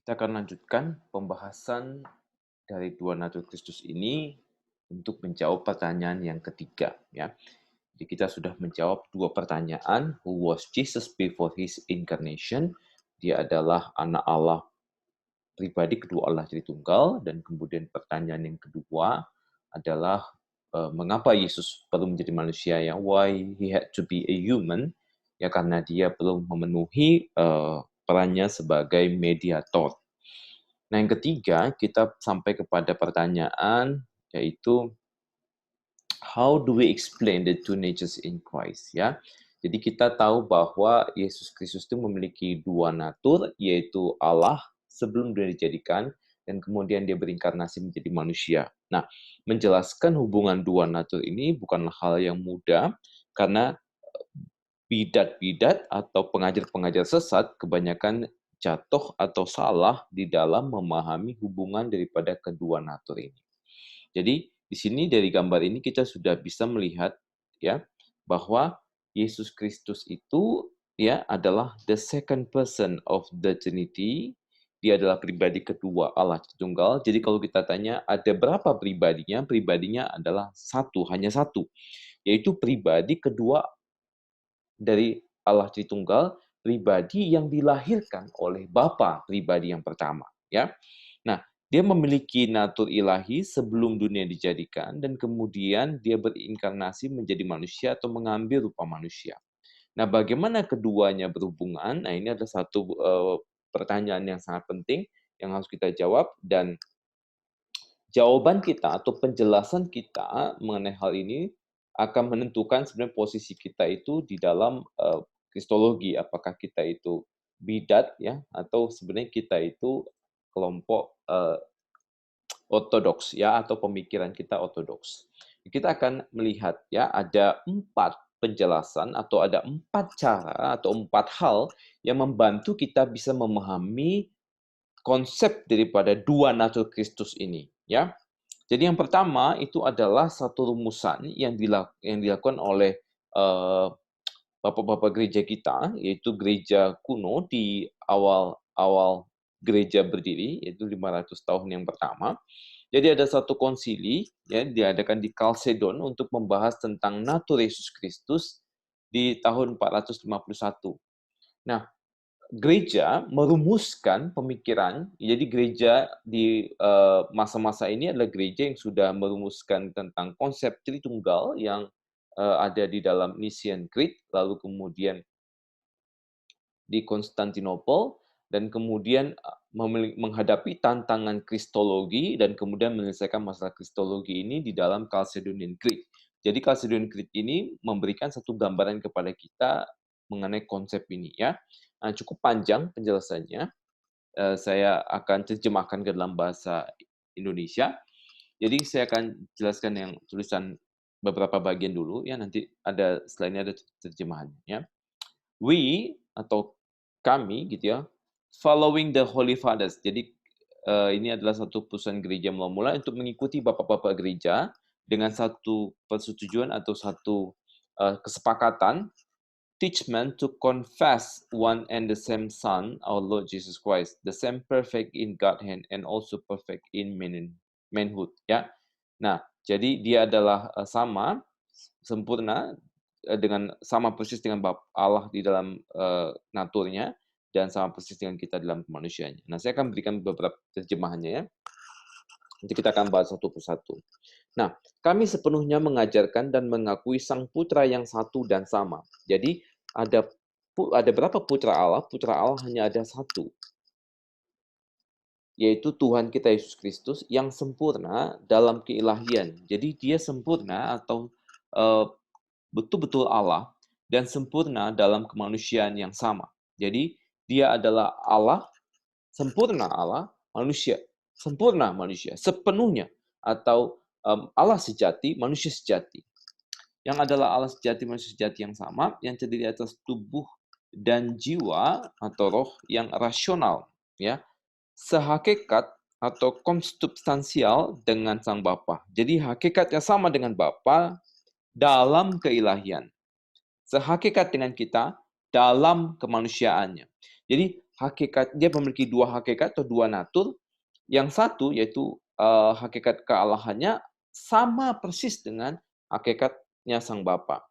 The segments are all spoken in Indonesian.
Kita akan lanjutkan pembahasan dari dua natur Kristus ini untuk menjawab pertanyaan yang ketiga, ya. Jadi kita sudah menjawab dua pertanyaan, who was Jesus before his incarnation? Dia adalah anak Allah pribadi kedua Allah Tritunggal, dan kemudian pertanyaan yang kedua adalah mengapa Yesus perlu menjadi manusia, ya, why he had to be a human, ya, karena dia perlu memenuhi perannya sebagai mediator. Nah, yang ketiga, kita sampai kepada pertanyaan, yaitu how do we explain the two natures in Christ, ya. Jadi kita tahu bahwa Yesus Kristus itu memiliki dua natur, yaitu Allah sebelum dia dijadikan, dan kemudian dia berinkarnasi menjadi manusia. Nah, menjelaskan hubungan dua natur ini bukanlah hal yang mudah, karena bidat-bidat atau pengajar-pengajar sesat kebanyakan jatuh atau salah di dalam memahami hubungan daripada kedua natur ini. Jadi di sini dari gambar ini kita sudah bisa melihat, ya, bahwa Yesus Kristus itu, ya, adalah the second person of the Trinity. Dia adalah pribadi kedua Allah Tritunggal. Jadi kalau kita tanya ada berapa pribadinya? Pribadinya adalah satu, hanya satu, yaitu pribadi kedua dari Allah Tritunggal, pribadi yang dilahirkan oleh Bapa pribadi yang pertama, ya. Nah, dia memiliki natur ilahi sebelum dunia dijadikan, dan kemudian dia berinkarnasi menjadi manusia atau mengambil rupa manusia. Nah, bagaimana keduanya berhubungan? Nah, ini adalah satu pertanyaan yang sangat penting yang harus kita jawab, dan jawaban kita atau penjelasan kita mengenai hal ini akan menentukan sebenarnya posisi kita itu di dalam kristologi. Apakah kita itu bidat, ya, atau sebenarnya kita itu kelompok ortodoks, ya, atau pemikiran kita ortodoks. Kita akan melihat, ya, ada 4 penjelasan atau ada 4 cara atau 4 hal yang membantu kita bisa memahami konsep daripada dua natur Kristus ini, ya. Jadi yang pertama itu adalah satu rumusan yang dilakukan oleh bapak-bapak gereja kita, yaitu gereja kuno di awal-awal gereja berdiri, yaitu 500 tahun yang pertama. Jadi ada satu konsili, ya, diadakan di Kalsedon untuk membahas tentang natur Yesus Kristus di tahun 451. Nah, gereja merumuskan pemikiran. Jadi gereja di masa-masa ini adalah gereja yang sudah merumuskan tentang konsep Tritunggal yang ada di dalam Nicene Creed, lalu kemudian di Konstantinopel, dan kemudian menghadapi tantangan kristologi dan kemudian menyelesaikan masalah kristologi ini di dalam Chalcedonian Creed. Jadi Chalcedonian Creed ini memberikan satu gambaran kepada kita mengenai konsep ini, ya. Nah, cukup panjang penjelasannya. Saya akan terjemahkan ke dalam bahasa Indonesia. Jadi saya akan jelaskan yang tulisan beberapa bagian dulu, ya, nanti ada setelah ini ada terjemahannya, ya. We atau kami gitu, ya, following the Holy Fathers. Jadi ini adalah satu perusahaan gereja mula-mula untuk mengikuti bapak-bapak gereja dengan satu persetujuan atau satu kesepakatan, teach men to confess one and the same Son, our Lord Jesus Christ, the same perfect in Godhead and also perfect in manhood, ya. Nah, jadi dia adalah sama, sempurna, dengan sama persis dengan Allah di dalam naturnya, dan sama persis dengan kita dalam kemanusiaannya. Nah, saya akan berikan beberapa terjemahannya, ya. Nanti kita akan bahas satu persatu. Nah, kami sepenuhnya mengajarkan dan mengakui Sang Putra yang satu dan sama. Jadi ada berapa putra Allah? Putra Allah hanya ada satu, yaitu Tuhan kita Yesus Kristus yang sempurna dalam keilahian. Jadi dia sempurna atau eh, betul-betul Allah dan sempurna dalam kemanusiaan yang sama. Jadi dia adalah Allah, sempurna Allah, manusia, sempurna manusia, sepenuhnya, atau Allah sejati, manusia sejati. Yang adalah Allah sejati, manusia sejati yang sama, yang terdiri atas tubuh dan jiwa atau roh yang rasional, ya, sehakikat atau konsubstansial dengan Sang Bapa. Jadi hakikatnya sama dengan Bapa dalam keilahian. Sehakikat dengan kita dalam kemanusiaannya. Jadi dia memiliki dua hakikat atau dua natur. Yang satu yaitu hakikat kealahannya sama persis dengan hakikatnya Sang Bapa.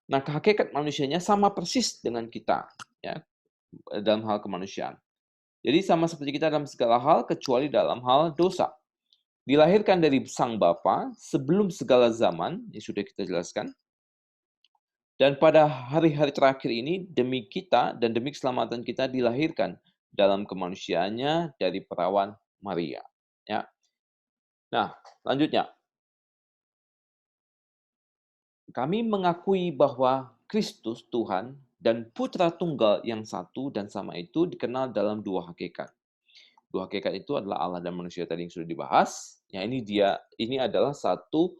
Nah, hakikat manusianya sama persis dengan kita, ya, dalam hal kemanusiaan. Jadi sama seperti kita dalam segala hal kecuali dalam hal dosa. Dilahirkan dari Sang Bapa sebelum segala zaman, yang sudah kita jelaskan. Dan pada hari-hari terakhir ini, demi kita dan demi keselamatan kita dilahirkan dalam kemanusiaannya dari perawan Maria. Ya. Nah, lanjutnya. Kami mengakui bahwa Kristus Tuhan dan Putra Tunggal yang satu dan sama itu dikenal dalam dua hakikat. Dua hakikat itu adalah Allah dan manusia tadi yang sudah dibahas. Ya, ini adalah satu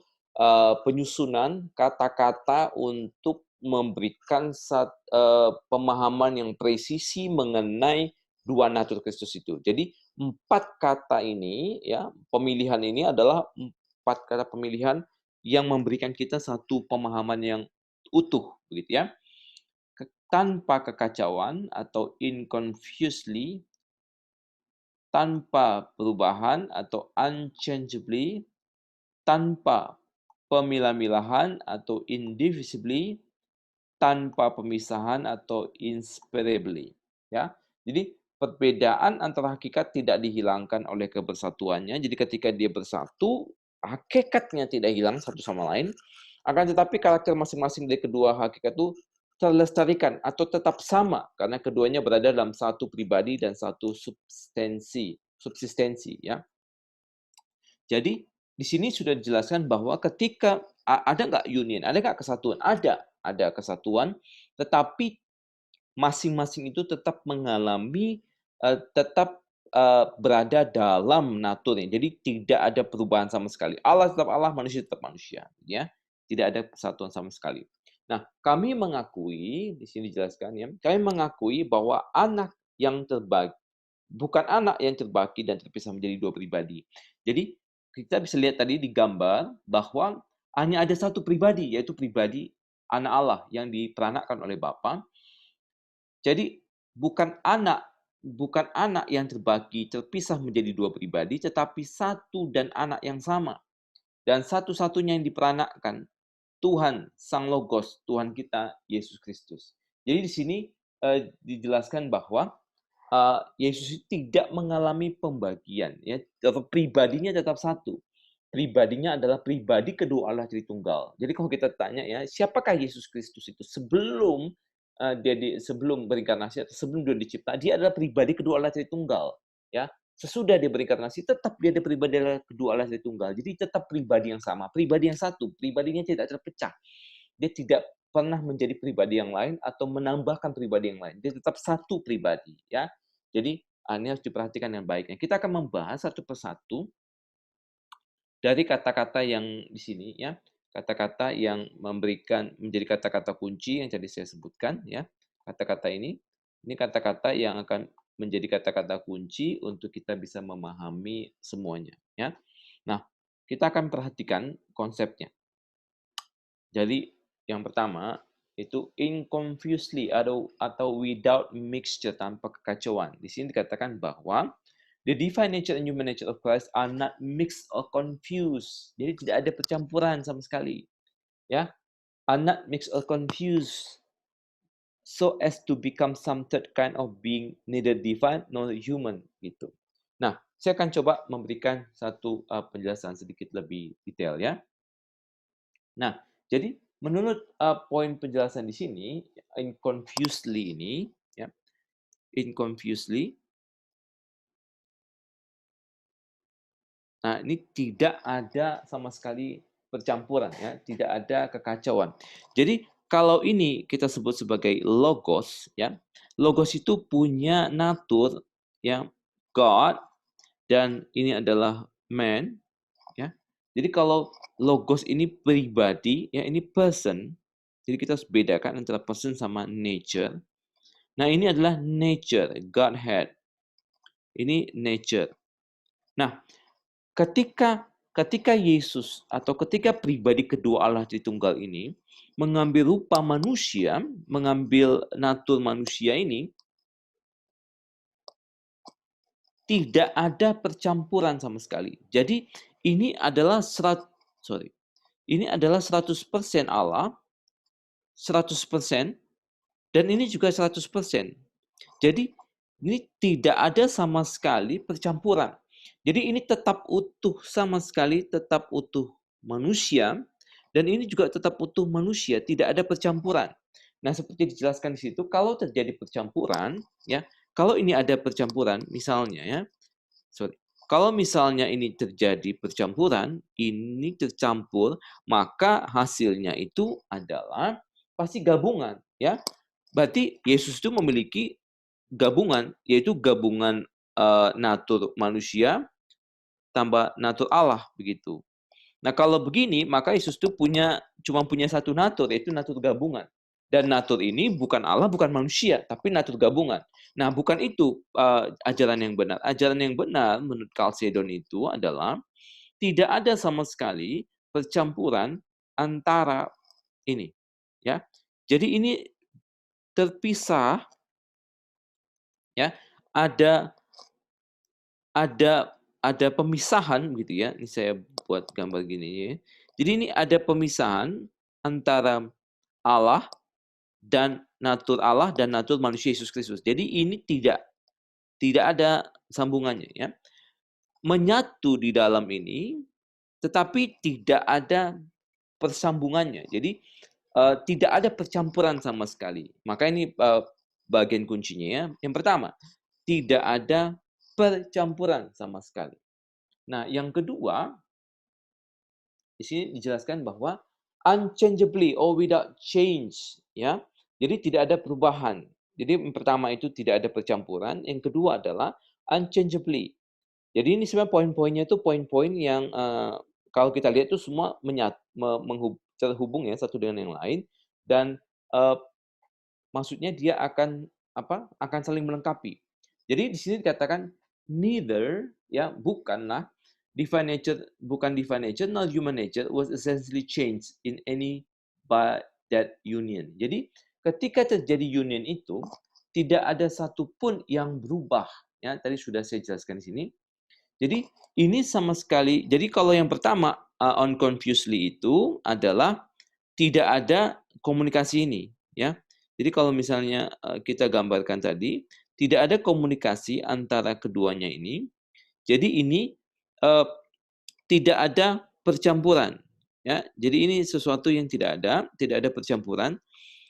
penyusunan kata-kata untuk memberikan pemahaman yang presisi mengenai dua natur Kristus itu. Jadi empat kata ini, ya, pemilihan ini adalah empat kata pemilihan yang memberikan kita satu pemahaman yang utuh, begitu ya. Tanpa kekacauan atau inconfusedly, tanpa perubahan atau unchangeably, tanpa pemilah-milahan atau indivisibly, tanpa pemisahan atau inseparably. Ya, jadi perbedaan antara hakikat tidak dihilangkan oleh kebersatuannya. Jadi ketika dia bersatu, hakikatnya tidak hilang satu sama lain. Akan tetapi karakter masing-masing dari kedua hakikat itu terlestarikan atau tetap sama karena keduanya berada dalam satu pribadi dan satu subsistensi, ya. Jadi di sini sudah dijelaskan bahwa ketika ada nggak union, ada nggak kesatuan? Ada kesatuan, tetapi masing-masing itu tetap mengalami, tetap berada dalam naturnya. Jadi tidak ada perubahan sama sekali. Allah tetap Allah, manusia tetap manusia, ya. Tidak ada kesatuan sama sekali. Nah, kami mengakui, di sini dijelaskan ya, kami mengakui bahwa anak yang terbagi, bukan anak yang terbagi dan terpisah menjadi dua pribadi. Jadi kita bisa lihat tadi di gambar bahwa hanya ada satu pribadi, yaitu pribadi anak Allah yang diperanakkan oleh Bapa. Jadi bukan anak yang terbagi terpisah menjadi dua pribadi, tetapi satu dan anak yang sama. Dan satu-satunya yang diperanakkan Tuhan Sang Logos, Tuhan kita Yesus Kristus. Jadi di sini dijelaskan bahwa Yesus tidak mengalami pembagian, ya, pribadinya tetap satu. Pribadinya adalah pribadi kedua Allah Tritunggal. Jadi kalau kita tanya ya, siapakah Yesus Kristus itu sebelum sebelum berinkarnasi atau sebelum dia dicipta, dia adalah pribadi kedua Allah Tritunggal, ya. Sesudah dia berinkarnasi, tetap dia ada pribadi kedua Allah Tritunggal. Jadi tetap pribadi yang sama, pribadi yang satu, pribadinya tidak terpecah. Dia tidak pernah menjadi pribadi yang lain atau menambahkan pribadi yang lain. Dia tetap satu pribadi, ya. Jadi ini harus diperhatikan yang baiknya. Kita akan membahas satu persatu dari kata-kata yang di sini, ya. Kata-kata yang menjadi kata-kata kunci yang tadi saya sebutkan, ya. Kata-kata ini kata-kata yang akan menjadi kata-kata kunci untuk kita bisa memahami semuanya, ya. Nah, kita akan perhatikan konsepnya. Jadi yang pertama itu inconfusedly atau without mixture, tanpa kekacauan. Di sini dikatakan bahwa the divine nature and human nature of Christ are not mixed or confused. Jadi tidak ada percampuran sama sekali. Ya, are not mixed or confused so as to become some third kind of being, neither divine nor human gitu. Nah, saya akan coba memberikan satu penjelasan sedikit lebih detail, ya. Nah, jadi menurut poin penjelasan di sini, inconfusedly ini, ya, inconfusedly, nah ini tidak ada sama sekali percampuran, ya, tidak ada kekacauan. Jadi kalau ini kita sebut sebagai logos, ya, logos itu punya natur, ya, God, dan ini adalah man, ya. Jadi kalau logos ini pribadi, ya, ini person. Jadi kita harus bedakan antara person sama nature. Nah, ini adalah nature, Godhead. Ini nature. Nah, ketika Yesus atau ketika pribadi kedua Allah Tritunggal ini mengambil rupa manusia, mengambil natur manusia ini, tidak ada percampuran sama sekali. Jadi ini adalah ini adalah 100% Allah, 100%, dan ini juga 100%. Jadi ini tidak ada sama sekali percampuran. Jadi ini tetap utuh sama sekali, tetap utuh manusia, dan ini juga tetap utuh manusia, tidak ada percampuran. Nah, seperti dijelaskan di situ, kalau terjadi percampuran, ya, kalau ini ada percampuran, misalnya ya, kalau misalnya ini terjadi percampuran, ini tercampur, maka hasilnya itu adalah pasti gabungan, ya. Berarti Yesus itu memiliki gabungan, yaitu gabungan natur manusia tambah natur Allah begitu. Nah, kalau begini, maka Yesus itu cuma punya satu natur, yaitu natur gabungan. Dan natur ini bukan Allah, bukan manusia, tapi natur gabungan. Nah, bukan itu ajaran yang benar. Ajaran yang benar menurut Chalcedon itu adalah tidak ada sama sekali percampuran antara ini, ya. Jadi ini terpisah, ya. Ada ada ada pemisahan gitu ya. Ini saya buat gambar gini ya. Jadi ini ada pemisahan antara Allah dan natur manusia Yesus Kristus. Jadi ini tidak ada sambungannya ya. Menyatu di dalam ini tetapi tidak ada persambungannya. Jadi tidak ada percampuran sama sekali. Maka ini bagian kuncinya ya. Yang pertama, tidak ada percampuran sama sekali. Nah, yang kedua, di sini dijelaskan bahwa unchangeably or without change, ya. Jadi tidak ada perubahan. Jadi yang pertama itu tidak ada percampuran, yang kedua adalah unchangeably. Jadi ini sebenarnya poin-poinnya itu poin-poin yang kalau kita lihat itu semua terhubung ya satu dengan yang lain dan maksudnya dia akan akan saling melengkapi. Jadi di sini dikatakan neither ya bukanlah divine nature nor human nature was essentially changed in any by that union. Jadi ketika terjadi union itu tidak ada satupun yang berubah ya tadi sudah saya jelaskan di sini. Jadi ini sama sekali. Jadi kalau yang pertama unconfusedly itu adalah tidak ada komunikasi ini ya. Jadi kalau misalnya kita gambarkan tadi tidak ada komunikasi antara keduanya ini. Jadi ini tidak ada percampuran ya. Jadi ini sesuatu yang tidak ada percampuran.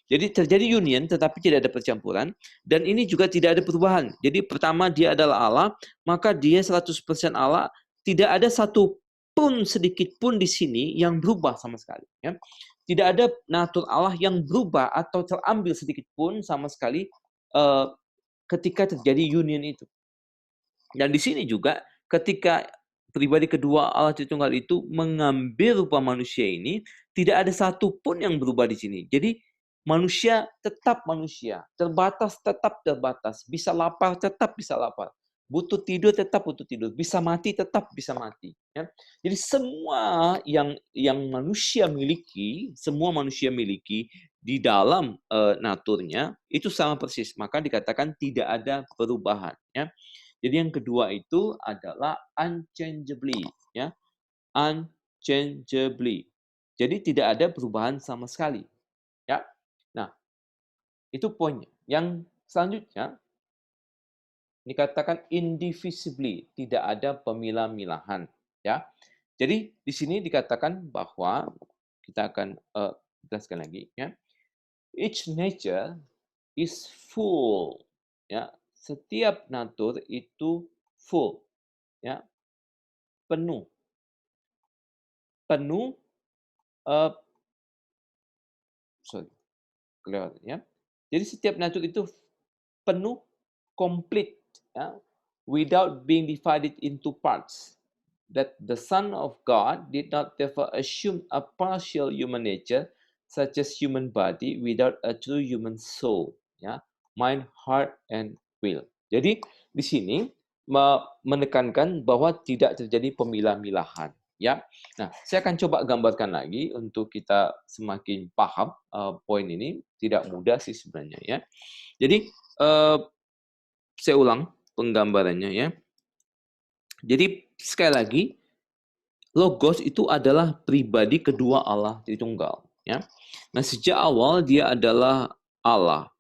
Jadi terjadi union tetapi tidak ada percampuran dan ini juga tidak ada perubahan. Jadi pertama dia adalah Allah, maka dia 100% Allah, tidak ada satu pun sedikit pun di sini yang berubah sama sekali ya. Tidak ada natur Allah yang berubah atau terambil sedikit pun sama sekali ketika terjadi union itu. Dan di sini juga ketika pribadi kedua Allah Tritunggal itu mengambil rupa manusia ini, tidak ada satu pun yang berubah di sini. Jadi manusia tetap manusia, terbatas tetap terbatas, bisa lapar tetap bisa lapar, butuh tidur tetap butuh tidur, bisa mati tetap bisa mati. Ya. Jadi semua yang manusia miliki, semua manusia miliki di dalam naturnya itu sama persis. Maka dikatakan tidak ada perubahan. Ya. Jadi yang kedua itu adalah unchangeably, ya, unchangeably. Jadi tidak ada perubahan sama sekali, ya. Nah, itu poinnya. Yang selanjutnya dikatakan indivisibly, tidak ada pemilah-milahan, ya. Jadi di sini dikatakan bahwa kita akan jelaskan lagi, ya. Each nature is full, ya. Setiap natur itu full, ya, penuh, penuh, uh, sorry, kelewatan ya. Jadi setiap natur itu penuh, complete, ya, without being divided into parts. That the Son of God did not therefore assume a partial human nature, such as human body, without a true human soul, ya, mind, heart, and will. Jadi di sini menekankan bahwa tidak terjadi pemilah-milahan. Ya, nah saya akan coba gambarkan lagi untuk kita semakin paham poin ini. Tidak mudah sih sebenarnya ya. Jadi saya ulang penggambarannya ya. Jadi sekali lagi, Logos itu adalah pribadi kedua Allah Tritunggal. Ya. Nah, sejak awal dia adalah Allah.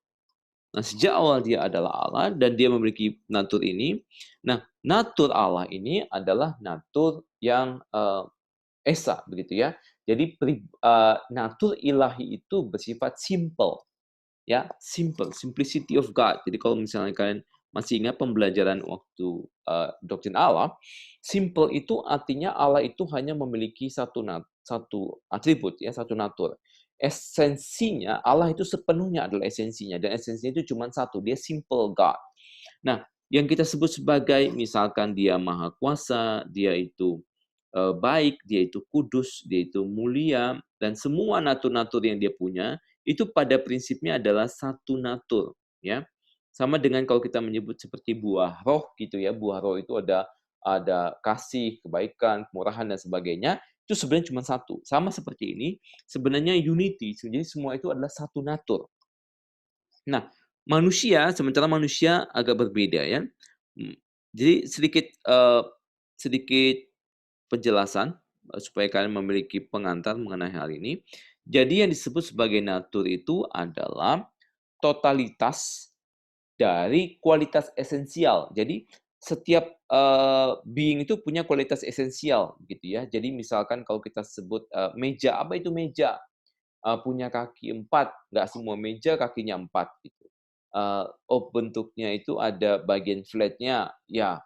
Nah, sejak awal dia adalah Allah dan dia memiliki natur ini. Nah, natur Allah ini adalah natur yang esa, begitu ya. Jadi natur ilahi itu bersifat simple, ya, simple, simplicity of God. Jadi kalau misalnya kalian masih ingat pembelajaran waktu doktrin Allah, simple itu artinya Allah itu hanya memiliki satu atribut, ya, satu natur. Esensinya Allah itu sepenuhnya adalah esensinya, dan esensinya itu cuma satu, dia simple God. Nah, yang kita sebut sebagai misalkan dia maha kuasa, dia itu baik, dia itu kudus, dia itu mulia, dan semua natur-natur yang dia punya itu pada prinsipnya adalah satu natur, ya. Sama dengan kalau kita menyebut seperti buah roh gitu ya, buah roh itu ada kasih, kebaikan, kemurahan dan sebagainya, itu sebenarnya cuma satu. Sama seperti ini, sebenarnya unity, jadi semua itu adalah satu natur. Nah, sementara manusia agak berbeda ya. Jadi sedikit penjelasan supaya kalian memiliki pengantar mengenai hal ini. Jadi yang disebut sebagai natur itu adalah totalitas dari kualitas esensial. Jadi setiap being itu punya kualitas esensial gitu ya. Jadi misalkan kalau kita sebut meja, apa itu meja? Punya kaki 4, nggak semua meja kakinya 4 gitu. Bentuknya itu ada bagian flat-nya, ya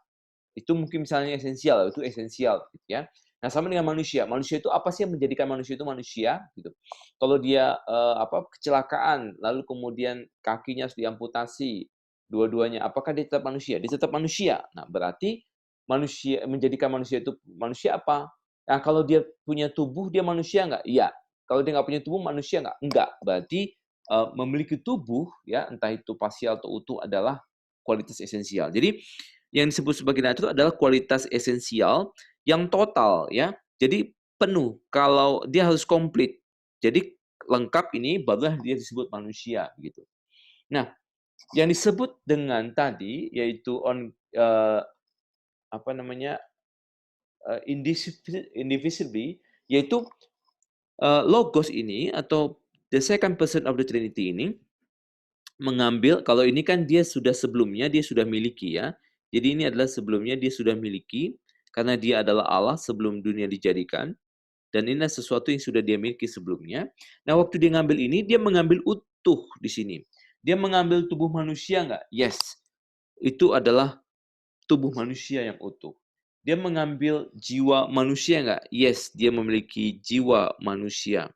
itu mungkin misalnya esensial, itu esensial gitu ya. Nah, sama dengan manusia. Manusia itu apa sih yang menjadikan manusia itu manusia gitu. Kalau dia kecelakaan lalu kemudian kakinya harus diamputasi dua-duanya, apakah dia tetap manusia? Dia tetap manusia. Nah, berarti manusia menjadikan manusia itu manusia apa? Nah, kalau dia punya tubuh dia manusia nggak? Iya. Kalau dia nggak punya tubuh manusia nggak? Enggak. Berarti memiliki tubuh ya entah itu parsial atau utuh adalah kualitas esensial. Jadi yang disebut sebagai natur adalah kualitas esensial yang total ya. Jadi penuh. Kalau dia harus komplit. Jadi lengkap ini barulah dia disebut manusia gitu. Nah, yang disebut dengan tadi yaitu indivisibly yaitu logos ini atau the second person of the Trinity ini mengambil, kalau ini kan dia sebelumnya dia sudah miliki ya. Jadi ini adalah sebelumnya dia sudah miliki karena dia adalah Allah sebelum dunia dijadikan dan ini adalah sesuatu yang sudah dia miliki sebelumnya. Nah, waktu dia ngambil ini dia mengambil utuh di sini. Dia mengambil tubuh manusia nggak? Yes. Itu adalah tubuh manusia yang utuh. Dia mengambil jiwa manusia nggak? Yes, dia memiliki jiwa manusia.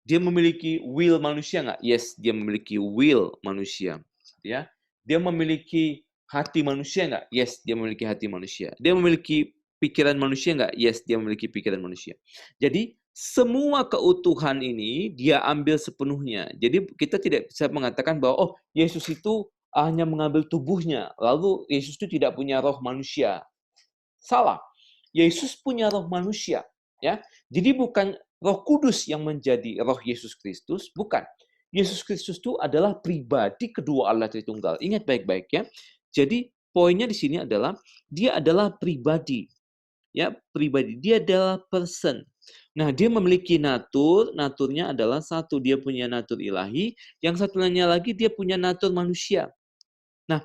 Dia memiliki will manusia nggak? Yes, dia memiliki will manusia. Ya, dia memiliki hati manusia nggak? Yes, dia memiliki hati manusia. Dia memiliki pikiran manusia nggak? Yes, dia memiliki pikiran manusia. Jadi semua keutuhan ini dia ambil sepenuhnya. Jadi kita tidak bisa mengatakan bahwa oh Yesus itu hanya mengambil tubuhnya, lalu Yesus itu tidak punya roh manusia. Salah. Yesus punya roh manusia, ya. Jadi bukan Roh Kudus yang menjadi roh Yesus Kristus, bukan. Yesus Kristus itu adalah pribadi kedua Allah Tritunggal. Ingat baik-baik ya. Jadi poinnya di sini adalah dia adalah pribadi. Ya, pribadi. Dia adalah person. Nah, dia memiliki naturnya adalah satu, dia punya natur ilahi, yang satunya lagi dia punya natur manusia. Nah,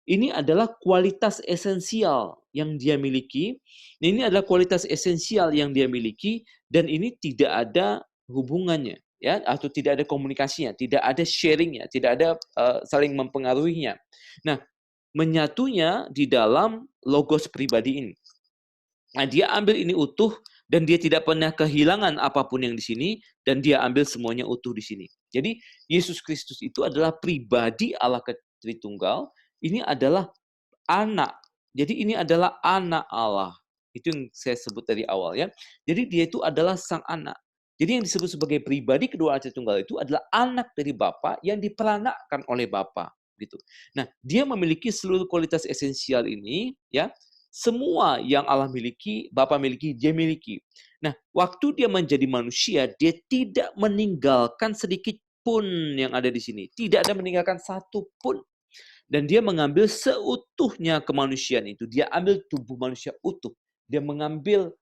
ini adalah kualitas esensial yang dia miliki. Ini adalah kualitas esensial yang dia miliki dan ini tidak ada hubungannya ya atau tidak ada komunikasinya, tidak ada sharingnya, tidak ada saling mempengaruhinya. Nah, menyatunya di dalam logos pribadi ini. Nah, dia ambil ini utuh dan dia tidak pernah kehilangan apapun yang di sini dan dia ambil semuanya utuh di sini. Jadi Yesus Kristus itu adalah pribadi Allah Tritunggal. Ini adalah anak. Jadi ini adalah anak Allah. Itu yang saya sebut dari awal ya. Jadi dia itu adalah sang anak. Jadi yang disebut sebagai pribadi kedua Allah Tritunggal itu adalah anak dari Bapa yang diperanakkan oleh Bapa gitu. Nah, dia memiliki seluruh kualitas esensial ini ya. Semua yang Allah miliki, Bapa miliki, dia miliki. Nah, waktu dia menjadi manusia, dia tidak meninggalkan sedikit pun yang ada di sini. Tidak ada meninggalkan satu pun. Dan dia mengambil seutuhnya kemanusiaan itu. Dia ambil tubuh manusia utuh. Dia mengambil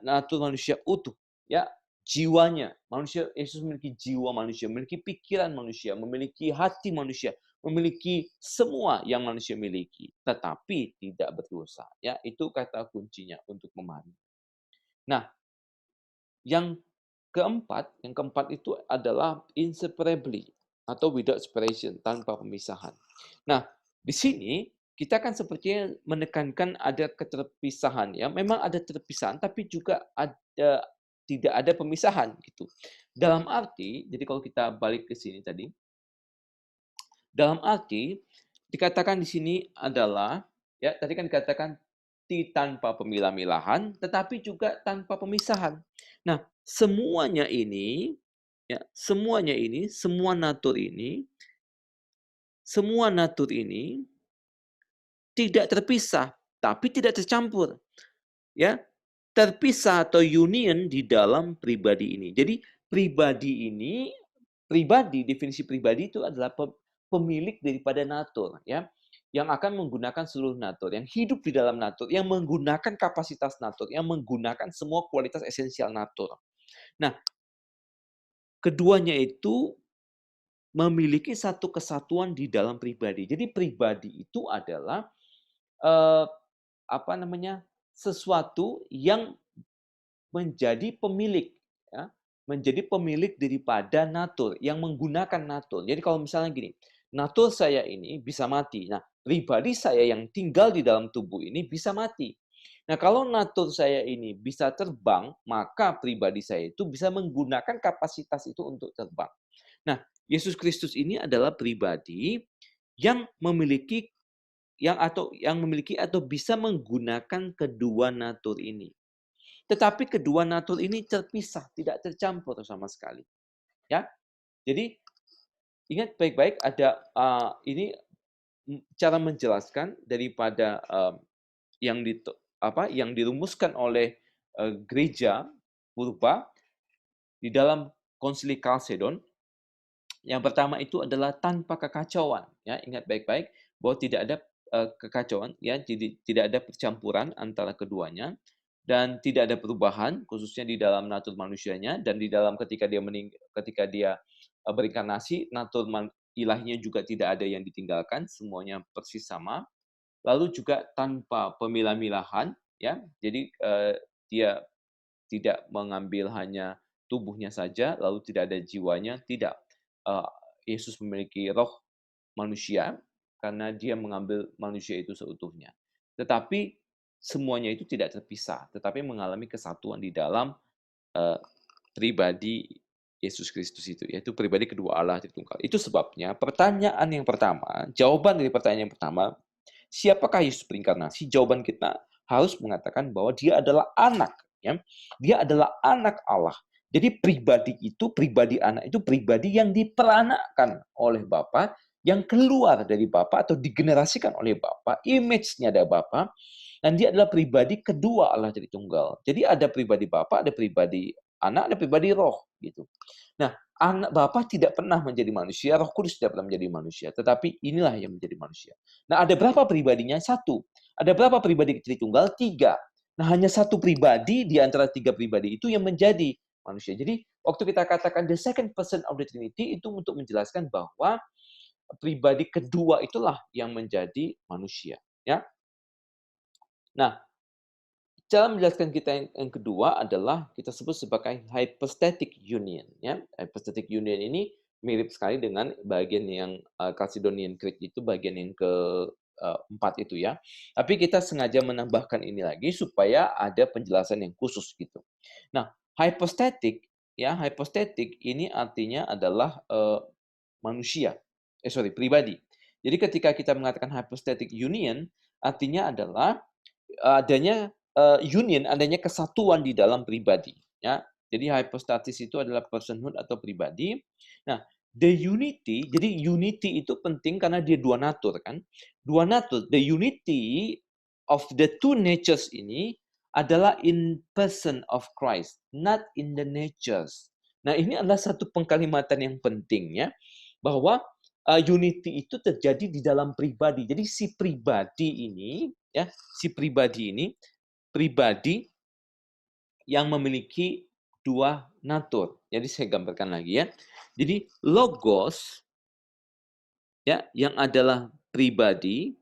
natur manusia utuh. Ya, jiwanya. Manusia, Yesus memiliki jiwa manusia, memiliki pikiran manusia, memiliki hati manusia, memiliki semua yang manusia miliki, tetapi tidak berdosa. Ya, itu kata kuncinya untuk memahami. Nah, yang keempat itu adalah inseparably atau without separation, tanpa pemisahan. Nah, di sini kita kan sepertinya menekankan ada keterpisahan ya. Memang ada terpisahan tapi juga ada tidak ada pemisahan gitu. Dalam arti, jadi kalau kita balik ke sini tadi, dalam arti dikatakan di sini adalah ya tadi kan dikatakan tanpa pemilah-milahan tetapi juga tanpa pemisahan. Nah, semuanya ini ya, semua natur ini tidak terpisah tapi tidak tercampur. Ya, terpisah atau union di dalam pribadi ini. Jadi definisi pribadi itu adalah pemilik daripada natur, ya, yang akan menggunakan seluruh natur, yang hidup di dalam natur, yang menggunakan kapasitas natur, yang menggunakan semua kualitas esensial natur. Nah, keduanya itu memiliki satu kesatuan di dalam pribadi. Jadi pribadi itu adalah eh, apa namanya, sesuatu yang menjadi pemilik, ya, menjadi pemilik daripada natur, yang menggunakan natur. Jadi kalau misalnya gini, natur saya ini bisa mati. Nah, pribadi saya yang tinggal di dalam tubuh ini bisa mati. Nah, kalau natur saya ini bisa terbang, maka pribadi saya itu bisa menggunakan kapasitas itu untuk terbang. Nah, Yesus Kristus ini adalah pribadi yang memiliki atau bisa menggunakan kedua natur ini. Tetapi kedua natur ini terpisah, tidak tercampur sama sekali. Ya, jadi ingat baik-baik ada ini cara menjelaskan daripada yang dirumuskan oleh gereja purba di dalam Konsili Kalsedon. Yang pertama itu adalah tanpa kekacauan. Ya, ingat baik-baik bahwa tidak ada kekacauan, ya, jadi tidak ada percampuran antara keduanya dan tidak ada perubahan khususnya di dalam natur manusianya dan di dalam ketika dia berinkarnasi, natur ilahinya juga tidak ada yang ditinggalkan, semuanya persis sama. Lalu juga tanpa pemilah-milahan, ya. Jadi dia tidak mengambil hanya tubuhnya saja, lalu tidak ada jiwanya, tidak. Yesus memiliki roh manusia karena dia mengambil manusia itu seutuhnya. Tetapi semuanya itu tidak terpisah, tetapi mengalami kesatuan di dalam pribadi Yesus Kristus itu, yaitu pribadi kedua Allah Tritunggal. Itu sebabnya pertanyaan yang pertama, jawaban dari pertanyaan yang pertama, siapakah Yesus berinkarnasi? Jawaban kita harus mengatakan bahwa dia adalah anak, ya. Dia adalah anak Allah. Jadi pribadi anak itu pribadi yang diperanakkan oleh Bapa, yang keluar dari Bapa atau digenerasikan oleh Bapa, image-nya ada Bapa, dan dia adalah pribadi kedua Allah Tritunggal. Jadi ada pribadi Bapa, ada pribadi anak, ada pribadi roh gitu. Nah, anak Bapa tidak pernah menjadi manusia, Roh Kudus tidak pernah menjadi manusia, tetapi inilah yang menjadi manusia. Nah, ada berapa pribadinya? Satu. Ada berapa pribadi Tritunggal? Tiga. Nah, hanya satu pribadi di antara tiga pribadi itu yang menjadi manusia. Jadi, waktu kita katakan the second person of the Trinity itu untuk menjelaskan bahwa pribadi kedua itulah yang menjadi manusia, ya. Nah, cara menjelaskan kita yang kedua adalah kita sebut sebagai hypostatic union. Ya, hypostatic union ini mirip sekali dengan bagian yang Chalcedonian Creed itu bagian yang keempat itu ya. Tapi kita sengaja menambahkan ini lagi supaya ada penjelasan yang khusus gitu. Nah, hypostatic ini artinya adalah manusia. Pribadi. Jadi ketika kita mengatakan hypostatic union artinya adalah adanya union, adanya kesatuan di dalam pribadi, ya. Jadi hypostasis itu adalah personhood atau pribadi. Nah, jadi unity itu penting karena dia dua natur kan. Dua natur, the unity of the two natures ini adalah in person of Christ, not in the natures. Nah, ini adalah satu pengkalimatan yang penting ya, bahwa unity itu terjadi di dalam pribadi. Jadi si pribadi ini pribadi yang memiliki dua natur. Jadi saya gambarkan lagi ya. Jadi logos ya yang adalah pribadi.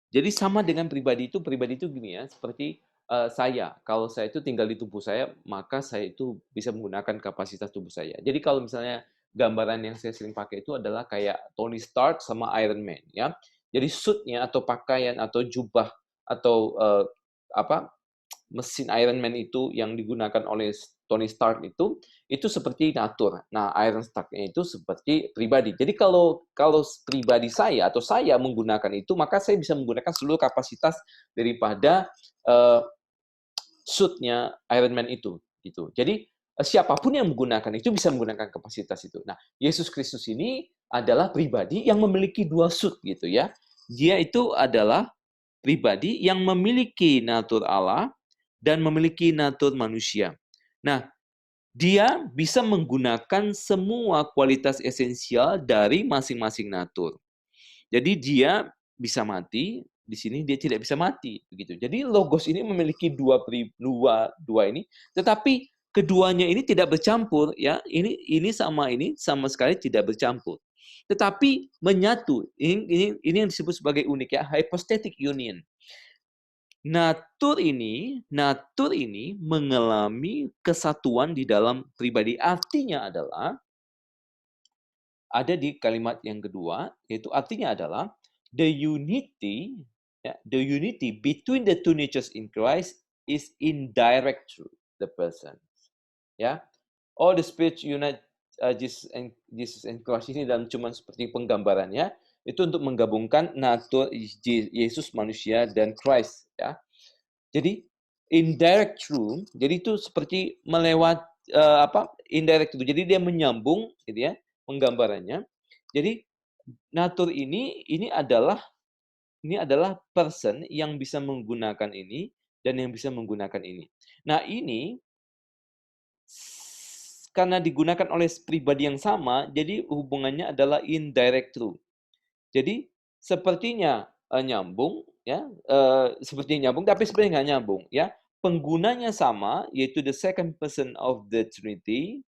Jadi sama dengan pribadi itu gini ya, seperti saya. Kalau saya itu tinggal di tubuh saya, maka saya itu bisa menggunakan kapasitas tubuh saya. Jadi kalau misalnya gambaran yang saya sering pakai itu adalah kayak Tony Stark sama Iron Man ya. Jadi suit-nya atau pakaian atau jubah atau apa mesin Iron Man itu yang digunakan oleh Tony Stark itu seperti natur. Nah, Iron Stark-nya itu seperti pribadi. Jadi kalau pribadi saya atau saya menggunakan itu, maka saya bisa menggunakan seluruh kapasitas daripada uh, suit-nya Iron Man itu gitu. Jadi siapapun yang menggunakan itu bisa menggunakan kapasitas itu. Nah, Yesus Kristus ini adalah pribadi yang memiliki dua suit gitu ya. Dia itu adalah pribadi yang memiliki natur Allah dan memiliki natur manusia. Nah, dia bisa menggunakan semua kualitas esensial dari masing-masing natur. Jadi dia bisa mati, di sini dia tidak bisa mati, begitu. Jadi logos ini memiliki dua ini, tetapi keduanya ini tidak bercampur ya. Ini sama sekali tidak bercampur. Tetapi menyatu. Ini yang disebut sebagai unik ya, hypostatic union. Natur ini mengalami kesatuan di dalam pribadi. Artinya adalah, ada di kalimat yang kedua, yaitu artinya adalah, the unity between the two natures in Christ is indirect through the person. Ya, all the spirit unite Jesus and Christ ini dalam cuman seperti penggambarannya, itu untuk menggabungkan natur Yesus manusia dan Christ ya. Jadi indirect through, jadi itu seperti melewat indirect itu. Jadi dia menyambung gitu ya, penggambarannya. Jadi natur ini adalah person yang bisa menggunakan ini dan yang bisa menggunakan ini. Nah, ini karena digunakan oleh pribadi yang sama, jadi hubungannya adalah indirect through. Jadi sepertinya nyambung ya, sepertinya nyambung tapi sebenarnya nggak nyambung ya. Penggunanya sama, yaitu the second person of the Trinity,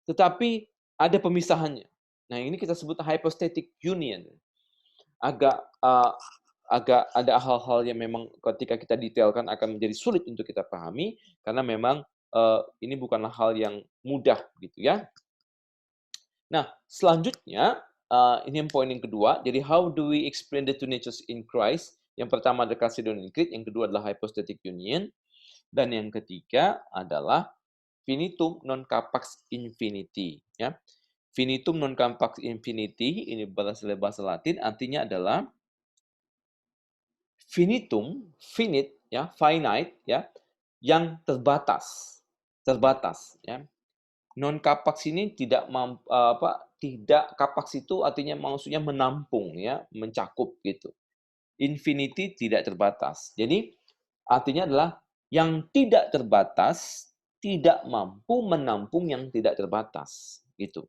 tetapi ada pemisahannya. Nah, ini kita sebut hypostatic union. Agak ada hal-hal yang memang ketika kita detailkan akan menjadi sulit untuk kita pahami karena memang ini bukanlah hal yang mudah gitu ya. Nah, selanjutnya ini yang poin yang kedua. Jadi how do we explain the two natures in Christ? Yang pertama adalah Chalcedonian Creed, yang kedua adalah hypostatic union, dan yang ketiga adalah finitum non capax infinity. Ya, finitum non capax infinity ini berasal dari bahasa Latin, artinya adalah finitum, finite, ya, finite, ya, yang terbatas, ya. Non capax ini tidak tidak capax itu artinya maksudnya menampung ya, mencakup gitu. Infinity tidak terbatas. Jadi artinya adalah yang tidak terbatas tidak mampu menampung yang tidak terbatas gitu.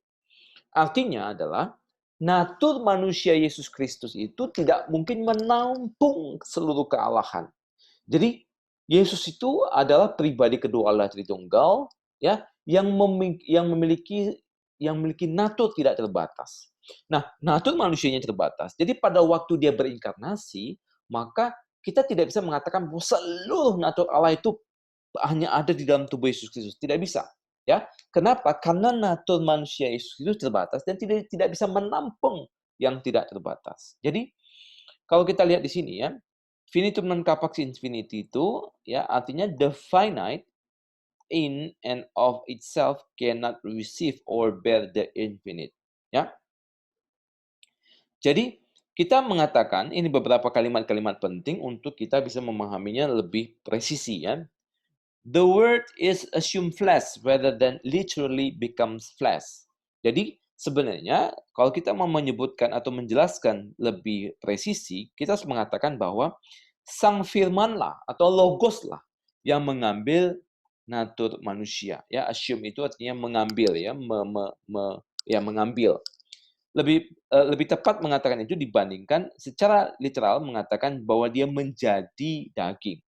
Artinya adalah natur manusia Yesus Kristus itu tidak mungkin menampung seluruh kealahan. Jadi Yesus itu adalah pribadi kedua Allah Tritunggal ya, yang memiliki natur tidak terbatas. Nah, natur manusianya terbatas. Jadi pada waktu dia berinkarnasi, maka kita tidak bisa mengatakan bahwa seluruh natur Allah itu hanya ada di dalam tubuh Yesus Kristus. Tidak bisa. Ya, kenapa? Karena natur manusia Yesus Kristus terbatas dan tidak bisa menampung yang tidak terbatas. Jadi kalau kita lihat di sini ya, finitum non capax infinity itu ya artinya the finite in and of itself cannot receive or bear the infinite. Ya. Jadi kita mengatakan ini beberapa kalimat-kalimat penting untuk kita bisa memahaminya lebih presisi ya. The word is assumed flesh rather than literally becomes flesh. Jadi sebenarnya kalau kita mau menyebutkan atau menjelaskan lebih presisi, kita harus mengatakan bahwa sang firman lah atau logos lah yang mengambil natur manusia. Ya, assume itu artinya mengambil ya, ya mengambil. Lebih tepat mengatakan itu dibandingkan secara literal mengatakan bahwa dia menjadi daging.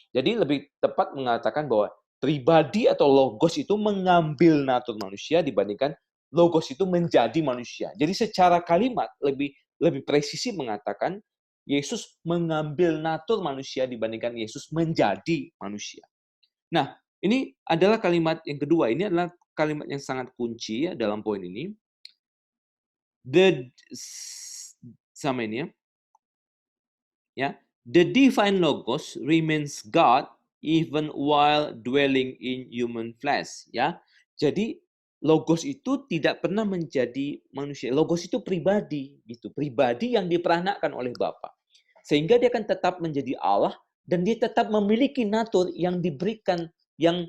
Jadi lebih tepat mengatakan bahwa pribadi atau logos itu mengambil natur manusia dibandingkan logos itu menjadi manusia. Jadi secara kalimat lebih presisi mengatakan Yesus mengambil natur manusia dibandingkan Yesus menjadi manusia. Nah, ini adalah kalimat yang kedua. Ini adalah kalimat yang sangat kunci ya dalam poin ini. Sama ini ya. The divine logos remains God even while dwelling in human flesh, ya. Jadi logos itu tidak pernah menjadi manusia. Logos itu pribadi gitu, pribadi yang diperanakkan oleh Bapa. Sehingga dia akan tetap menjadi Allah dan dia tetap memiliki natur yang diberikan yang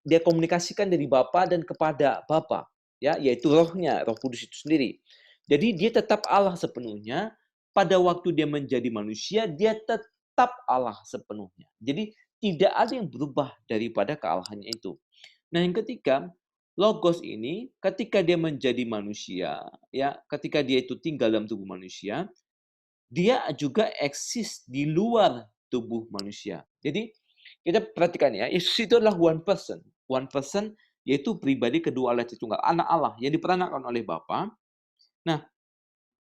dia komunikasikan dari Bapa dan kepada Bapa, ya, yaitu rohnya, Roh Kudus itu sendiri. Jadi dia tetap Allah sepenuhnya. Pada waktu dia menjadi manusia, dia tetap Allah sepenuhnya. Jadi tidak ada yang berubah daripada kealahannya itu. Nah, yang ketiga, logos ini ketika dia menjadi manusia, ya, ketika dia itu tinggal dalam tubuh manusia, dia juga eksis di luar tubuh manusia. Jadi kita perhatikan ya, Yesus itu adalah one person yaitu pribadi kedua Allah Tritunggal, anak Allah yang diperanakkan oleh Bapa. Nah,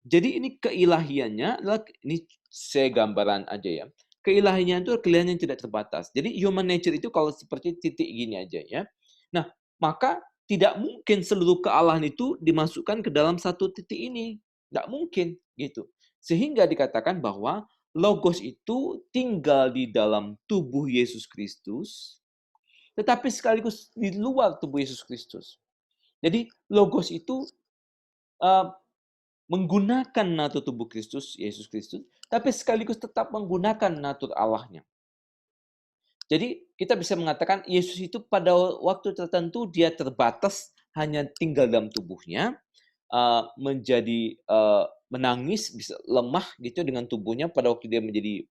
jadi ini keilahiannya adalah, ini saya gambaran aja ya. Keilahiannya itu keilahian yang tidak terbatas. Jadi human nature itu kalau seperti titik gini aja ya. Nah, maka tidak mungkin seluruh kealahan itu dimasukkan ke dalam satu titik ini. Tidak mungkin gitu. Sehingga dikatakan bahwa logos itu tinggal di dalam tubuh Yesus Kristus, tetapi sekaligus di luar tubuh Yesus Kristus. Jadi logos itu menggunakan natur tubuh Kristus, Yesus Kristus, tapi sekaligus tetap menggunakan natur Allahnya. Jadi kita bisa mengatakan Yesus itu pada waktu tertentu dia terbatas hanya tinggal dalam tubuhnya, menjadi menangis, bisa lemah gitu dengan tubuhnya pada waktu dia menjadi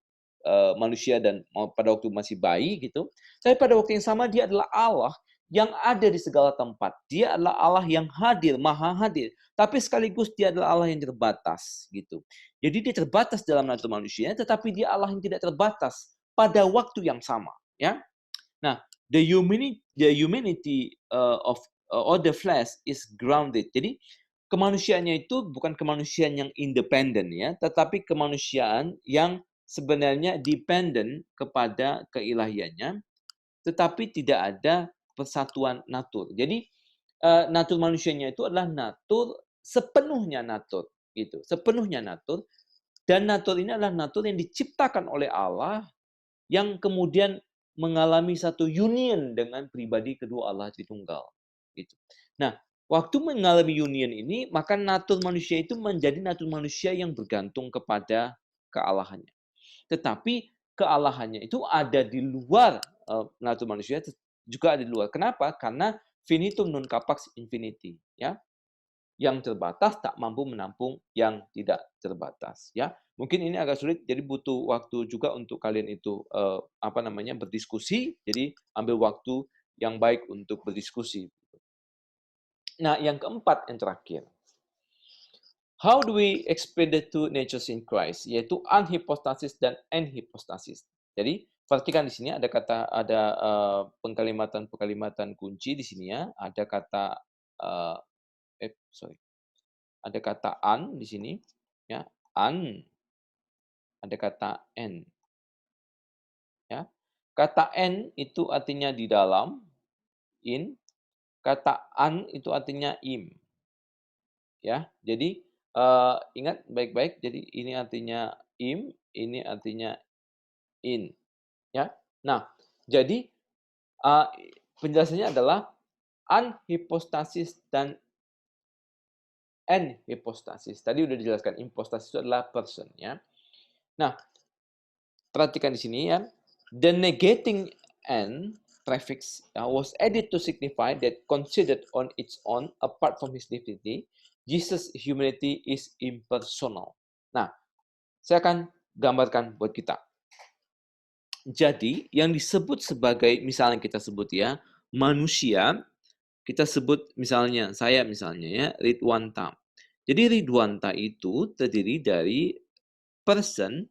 manusia dan pada waktu masih bayi gitu. Tapi pada waktu yang sama dia adalah Allah yang ada di segala tempat. Dia adalah Allah yang hadir, maha hadir. Tapi sekaligus dia adalah Allah yang terbatas gitu. Jadi dia terbatas dalam natur manusia, tetapi dia Allah yang tidak terbatas pada waktu yang sama. Ya. Nah, the humanity of all the flesh is grounded. Jadi kemanusiaannya itu bukan kemanusiaan yang independen ya, tetapi kemanusiaan yang sebenarnya dependent kepada keilahiannya, tetapi tidak ada persatuan natur. Jadi natur manusianya itu adalah natur sepenuhnya natur gitu, sepenuhnya natur, dan natur ini adalah natur yang diciptakan oleh Allah yang kemudian mengalami satu union dengan pribadi kedua Allah Tritunggal gitu. Nah, waktu mengalami union ini, maka natur manusia itu menjadi natur manusia yang bergantung kepada kealahannya. Tetapi kealahannya itu ada di luar natur manusia, juga ada di luar. Kenapa? Karena finitum non capax infinity, ya. Yang terbatas tak mampu menampung yang tidak terbatas, ya. Mungkin ini agak sulit, jadi butuh waktu juga untuk kalian itu berdiskusi. Jadi ambil waktu yang baik untuk berdiskusi. Nah, yang keempat, yang terakhir. How do we explain the two natures in Christ? Yaitu anhypostasis dan enhypostasis. Jadi, perhatikan di sini ada pengkalimatan kunci di sini ya. Ada kata ada kata an di sini ya. An. Ada kata en. Ya. Kata en itu artinya di dalam, in. Kata an itu artinya im. Ya. Jadi ingat baik-baik, jadi ini artinya im, ini artinya in, ya. Nah, jadi penjelasannya adalah anhypostasis dan enhypostasis. Tadi udah dijelaskan, hypostasis itu adalah person, ya. Nah, perhatikan di sini ya, the negating n prefix was added to signify that considered on its own apart from his divinity, Jesus' humanity is impersonal. Nah, saya akan gambarkan buat kita. Jadi, yang disebut sebagai, misalnya kita sebut ya, manusia, kita sebut misalnya, saya misalnya ya, Ridwanta. Jadi Ridwanta itu terdiri dari person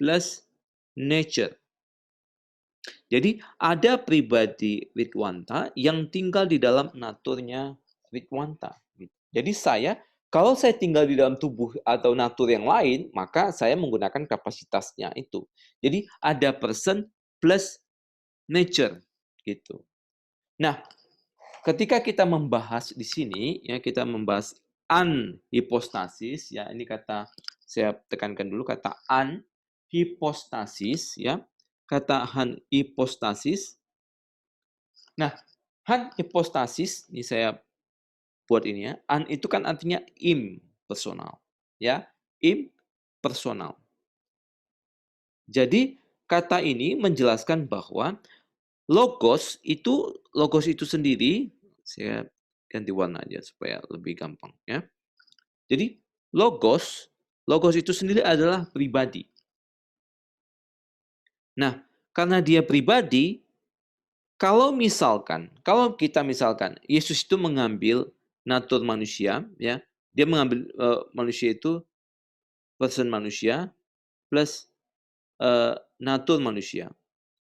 plus nature. Jadi ada pribadi Ridwanta yang tinggal di dalam naturnya Ridwanta. Jadi kalau saya tinggal di dalam tubuh atau natur yang lain, maka saya menggunakan kapasitasnya itu. Jadi ada person plus nature gitu. Nah, ketika kita membahas di sini, ya kita membahas anhipostasis, ya ini kata saya tekankan dulu kata anhipostasis, ya kata anhipostasis. Nah, anhipostasis ini saya buat ini ya. An itu kan artinya impersonal, ya impersonal. Jadi kata ini menjelaskan bahwa logos itu sendiri, saya ganti warna aja supaya lebih gampang ya. Jadi logos itu sendiri adalah pribadi. Nah, karena dia pribadi, kalau kita misalkan Yesus itu mengambil natur manusia, ya, dia mengambil manusia itu person manusia plus natur manusia.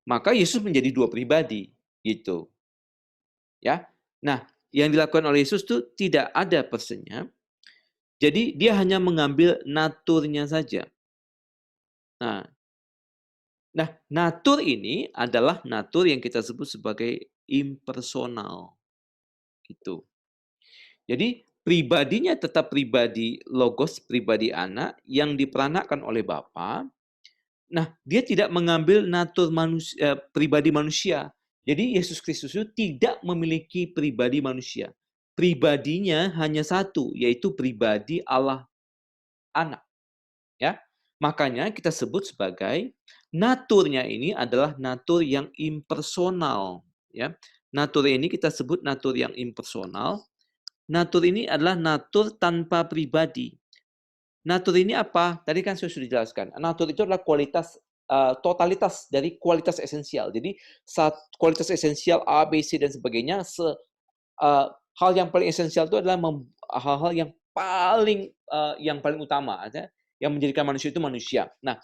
Maka Yesus menjadi dua pribadi, gitu. Ya. Nah, yang dilakukan oleh Yesus itu tidak ada personnya. Jadi dia hanya mengambil naturnya saja. Nah, natur ini adalah natur yang kita sebut sebagai impersonal. Gitu. Jadi pribadinya tetap pribadi logos, pribadi anak yang diperanakkan oleh Bapa. Nah, dia tidak mengambil natur pribadi manusia. Jadi Yesus Kristus itu tidak memiliki pribadi manusia. Pribadinya hanya satu, yaitu pribadi Allah Anak. Ya, makanya kita sebut sebagai naturnya ini adalah natur yang impersonal. Ya, natur ini kita sebut natur yang impersonal. Natur ini adalah natur tanpa pribadi. Natur ini apa? Tadi kan saya sudah jelaskan. Natur itu adalah kualitas totalitas dari kualitas esensial. Jadi kualitas esensial A, B, C dan sebagainya. Hal yang paling esensial itu adalah hal-hal yang paling utama, yang menjadikan manusia itu manusia. Nah,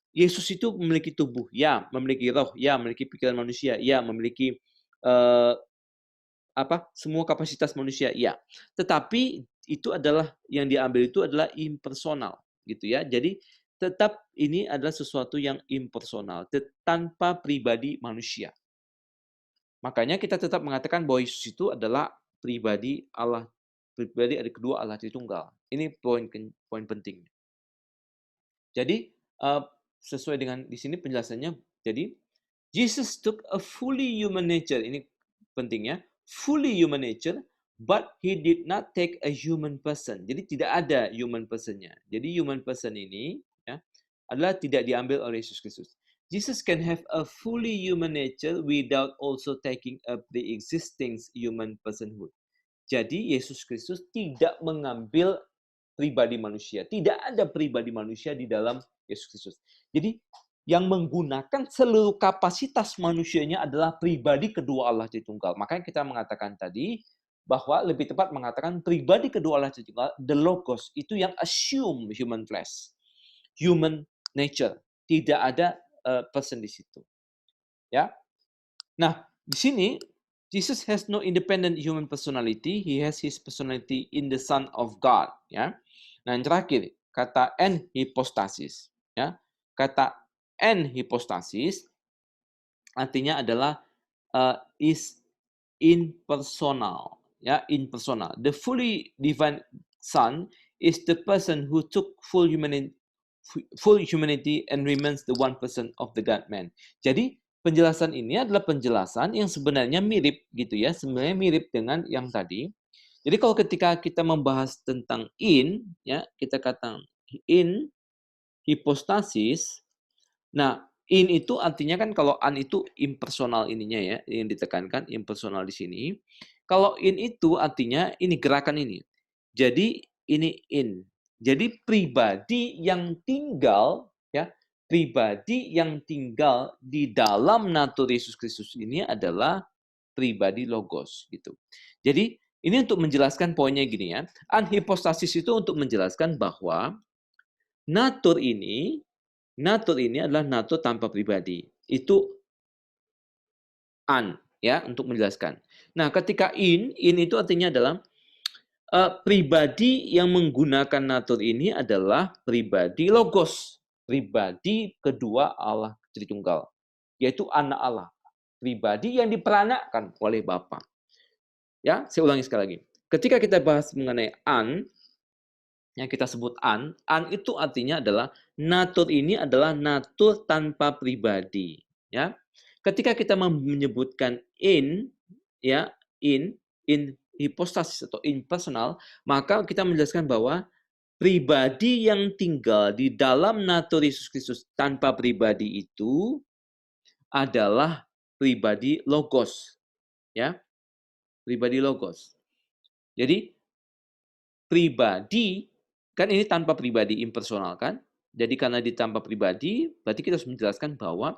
Yesus itu memiliki tubuh, ya, memiliki roh, ya, memiliki pikiran manusia, ya, memiliki semua kapasitas manusia, ya. Tetapi itu adalah yang diambil itu adalah impersonal, gitu ya. Jadi tetap ini adalah sesuatu yang impersonal, tanpa pribadi manusia. Makanya kita tetap mengatakan bahwa Yesus itu adalah pribadi Allah, pribadi ada kedua Allah Tritunggal. Ini poin penting. Jadi sesuai dengan di sini penjelasannya, jadi Jesus took a fully human nature. Ini pentingnya, fully human nature, but he did not take a human person. Jadi tidak ada human personnya. Jadi human person ini ya adalah tidak diambil oleh Yesus Kristus. Jesus can have a fully human nature without also taking a pre-existing human personhood. Jadi Yesus Kristus tidak mengambil pribadi manusia. Tidak ada pribadi manusia di dalam Yesus Kristus. Jadi yang menggunakan seluruh kapasitas manusianya adalah pribadi kedua Allah Tritunggal. Makanya kita mengatakan tadi bahwa lebih tepat mengatakan pribadi kedua Allah Tritunggal, the Logos, itu yang assume human flesh, human nature. Tidak ada person di situ. Ya. Nah, di sini Jesus has no independent human personality. He has his personality in the Son of God. Ya. Nah, yang terakhir, kata hypostasis. Ya. Kata hypostasis artinya adalah is impersonal. Ya, impersonal. The fully divine Son is the person who took full humanity and remains the one person of the God-man. Jadi penjelasan ini adalah penjelasan yang sebenarnya mirip gitu ya, sebenarnya mirip dengan yang tadi. Jadi kalau ketika kita membahas tentang ya kita katakan in hipostasis. Nah, in itu artinya kan kalau an itu impersonal ininya ya, yang ditekankan impersonal di sini. Kalau in itu artinya ini gerakan ini. Jadi ini in. Jadi pribadi yang tinggal ya, pribadi yang tinggal di dalam natur Yesus Kristus ini adalah pribadi logos gitu. Jadi ini untuk menjelaskan poinnya gini ya. Anhipostasis itu untuk menjelaskan bahwa natur ini adalah natur tanpa pribadi. Itu ya untuk menjelaskan. Nah, ketika in itu artinya adalah pribadi yang menggunakan natur ini adalah pribadi logos, pribadi kedua Allah Tritunggal, yaitu anak Allah, pribadi yang diperanakkan oleh Bapa. Ya, saya ulangi sekali lagi. Ketika kita bahas mengenai yang kita sebut an itu artinya adalah natur ini adalah natur tanpa pribadi, ya. Ketika kita menyebutkan ya, in hipostasis atau impersonal, maka kita menjelaskan bahwa pribadi yang tinggal di dalam natur Yesus Kristus tanpa pribadi itu adalah pribadi logos, ya, pribadi logos. Jadi pribadi kan ini tanpa pribadi impersonal kan? Jadi karena ditambah pribadi, berarti kita harus menjelaskan bahwa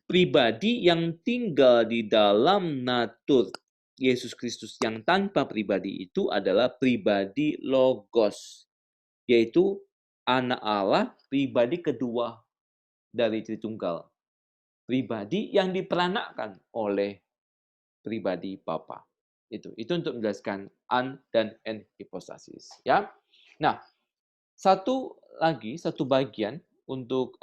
pribadi yang tinggal di dalam natur Yesus Kristus yang tanpa pribadi itu adalah pribadi logos, yaitu anak Allah, pribadi kedua dari Tritunggal. Pribadi yang diperanakkan oleh pribadi Bapa. Itu untuk menjelaskan dan en hipostasis, ya. Nah, satu bagian untuk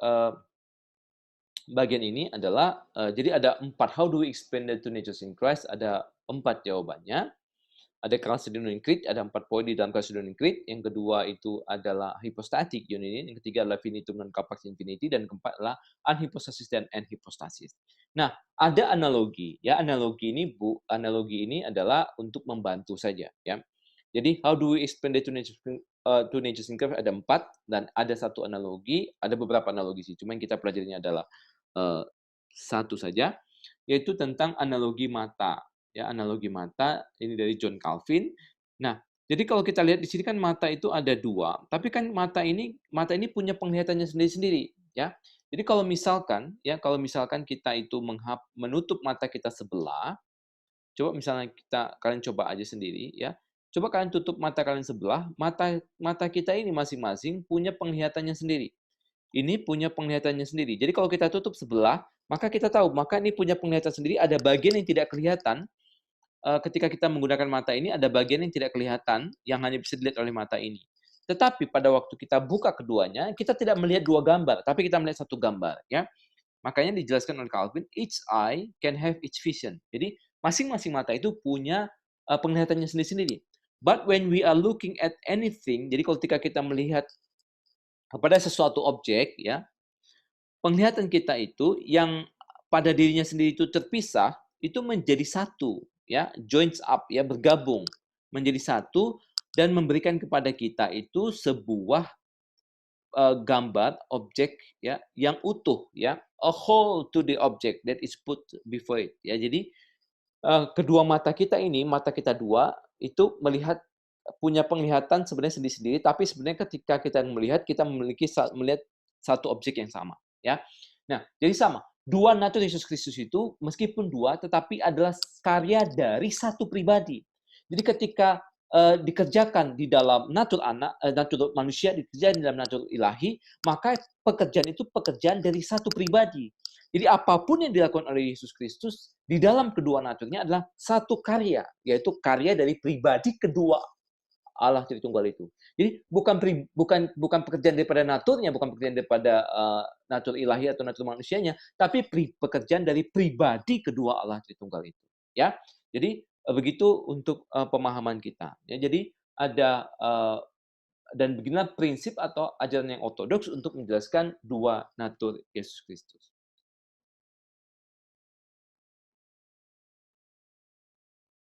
bagian ini adalah jadi ada 4. How do we explain the two natures in Christ? Ada 4 jawabannya. Ada Chalcedonian Creed, ada 4 poin di dalam Chalcedonian Creed. Yang kedua itu adalah hypostatic union, yang ketiga adalah finitum dan capax infinity, dan keempat adalah anhypostasis dan enhypostasis. Nah, ada analogi, ya. Analogi ini adalah untuk membantu saja, ya. Jadi how do we explain the two natures in Christ? Ada 4 dan ada satu analogi, ada beberapa analogi sih. Cuma yang kita pelajarinya adalah satu saja, yaitu tentang analogi mata. Ya, analogi mata ini dari John Calvin. Nah, jadi kalau kita lihat di sini kan mata itu ada 2, tapi kan mata ini punya penglihatannya sendiri-sendiri, ya. Jadi kalau misalkan kita itu menutup mata kita sebelah, coba misalnya kalian coba aja sendiri, ya. Coba kalian tutup mata kalian sebelah, mata kita ini masing-masing punya penglihatannya sendiri. Ini punya penglihatannya sendiri. Jadi kalau kita tutup sebelah, maka kita tahu, maka ini punya penglihatan sendiri, ada bagian yang tidak kelihatan. Ketika kita menggunakan mata ini, ada bagian yang tidak kelihatan, yang hanya bisa dilihat oleh mata ini. Tetapi pada waktu kita buka keduanya, kita tidak melihat 2 gambar, tapi kita melihat 1 gambar, ya. Makanya dijelaskan oleh Calvin, each eye can have its vision. Jadi masing-masing mata itu punya penglihatannya sendiri-sendiri. But when we are looking at anything, jadi ketika kita melihat kepada sesuatu objek, ya, penglihatan kita itu yang pada dirinya sendiri itu terpisah, itu menjadi satu, ya, joins up, ya, bergabung menjadi satu dan memberikan kepada kita itu sebuah gambar objek, ya, yang utuh, ya, a whole to the object that is put before it, ya. Jadi kedua mata kita ini, mata kita dua itu punya penglihatan sebenarnya sendiri-sendiri, tapi sebenarnya ketika kita melihat, kita melihat satu objek yang sama, ya. Nah, jadi sama. 2 natur Yesus Kristus itu meskipun 2, tetapi adalah karya dari satu pribadi. Jadi ketika dikerjakan di dalam natur manusia, dikerjakan di dalam natur ilahi, maka pekerjaan itu pekerjaan dari satu pribadi. Jadi apapun yang dilakukan oleh Yesus Kristus di dalam kedua naturnya adalah satu karya, yaitu karya dari pribadi kedua Allah Tritunggal itu. Jadi bukan pekerjaan daripada naturnya, bukan pekerjaan daripada natur ilahi atau natur manusianya, tapi pekerjaan dari pribadi kedua Allah Tritunggal itu. Ya, jadi begitu untuk pemahaman kita. Ya, jadi ada dan beginilah prinsip atau ajaran yang ortodoks untuk menjelaskan 2 natur Yesus Kristus.